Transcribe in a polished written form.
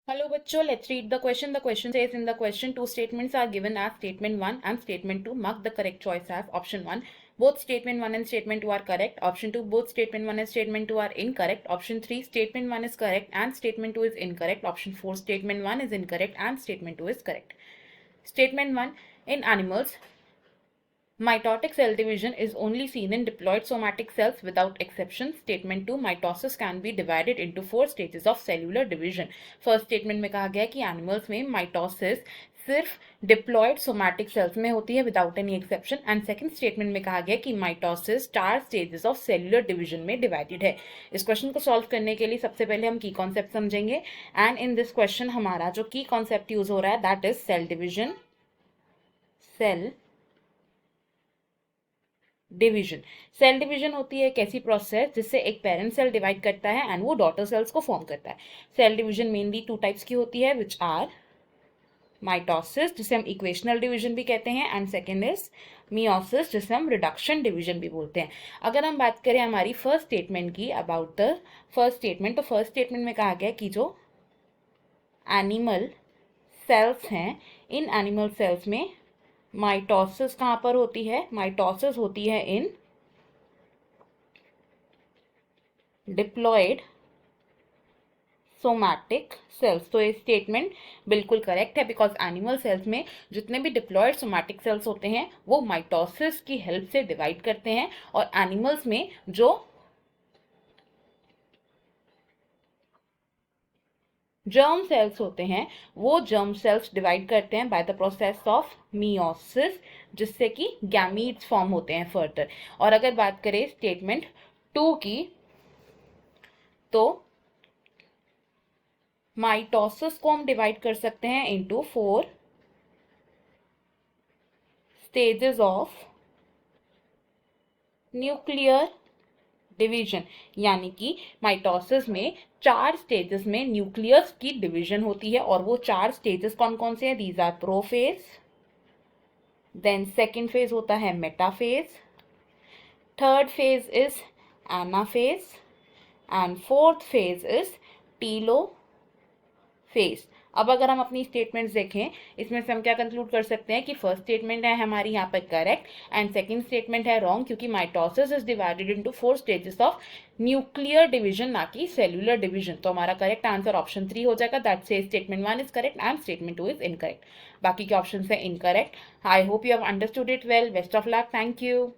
Hello bachcho, let's read the question. The question says in the question two statements are given as statement 1 and statement 2. Mark the correct choice as option 1. Both statement 1 and statement 2 are correct. Option 2, both statement 1 and statement 2 are incorrect. Option 3, statement 1 is correct and statement 2 is incorrect. Option 4, statement 1 is incorrect and statement 2 is correct. Statement 1, in animals, mitotic cell division is only seen in diploid somatic cells without exception. Statement 2, mitosis can be divided into 4 stages of cellular division. First statement में कहा गया कि animals में mitosis सिर्फ diploid somatic cells में होती है without any exception. And second statement में कहा गया कि mitosis 4 stages of cellular division में डिवाइडेड है. इस क्वेश्चन को सॉल्व करने के लिए सबसे पहले हम की कॉन्सेप्ट समझेंगे. एंड इन दिस क्वेश्चन हमारा जो की कॉन्सेप्ट यूज हो रहा है that is cell division. Cell division. Cell division होती है एक ऐसी प्रोसेस जिससे एक पेरेंट सेल डिवाइड करता है एंड वो डॉटर सेल्स को फॉर्म करता है. सेल डिवीजन मेनली 2 टाइप्स की होती है विच आर माइटोसिस जिसे हम इक्वेशनल डिवीजन भी कहते हैं एंड सेकेंड इज मियोसिस जिसे हम रिडक्शन डिवीजन भी बोलते हैं. अगर हम बात करें हमारी फर्स्ट स्टेटमेंट की अबाउट द फर्स्ट स्टेटमेंट, तो फर्स्ट स्टेटमेंट में कहा गया कि जो एनिमल सेल्स हैं इन एनिमल सेल्स में माइटोसिस कहाँ पर होती है? माइटोसिस होती है इन डिप्लॉयड सोमैटिक सेल्स. तो ये स्टेटमेंट बिल्कुल करेक्ट है बिकॉज एनिमल सेल्स में जितने भी डिप्लॉयड सोमैटिक सेल्स होते हैं वो माइटोसिस की हेल्प से डिवाइड करते हैं और एनिमल्स में जो जर्म सेल्स होते हैं वो जर्म सेल्स डिवाइड करते हैं by the process of meiosis जिससे कि गैमीट्स फॉर्म होते हैं फर्दर. और अगर बात करें स्टेटमेंट 2 की तो माइटोसिस को हम डिवाइड कर सकते हैं into 4 stages of nuclear division. यानी कि माइटोसिस में 4 स्टेजेस में न्यूक्लियस की डिवीजन होती है और वो 4 स्टेजेस कौन कौन से हैं? These are prophase, then second phase होता है metaphase, third phase is anaphase and fourth phase is telophase. अब अगर हम अपनी स्टेटमेंट्स देखें इसमें से हम क्या कंक्लूड कर सकते हैं कि फर्स्ट स्टेटमेंट है हमारी यहाँ पर करेक्ट एंड सेकंड स्टेटमेंट है रॉन्ग क्योंकि mitosis is divided into 4 stages of nuclear division ना कि सेल्युलर डिवीजन. तो हमारा करेक्ट आंसर ऑप्शन 3 हो जाएगा. दैट से statement 1 is correct and statement 2 is incorrect. बाकी के ऑप्शन है incorrect. I hope you have understood it well. Best of luck. Thank you.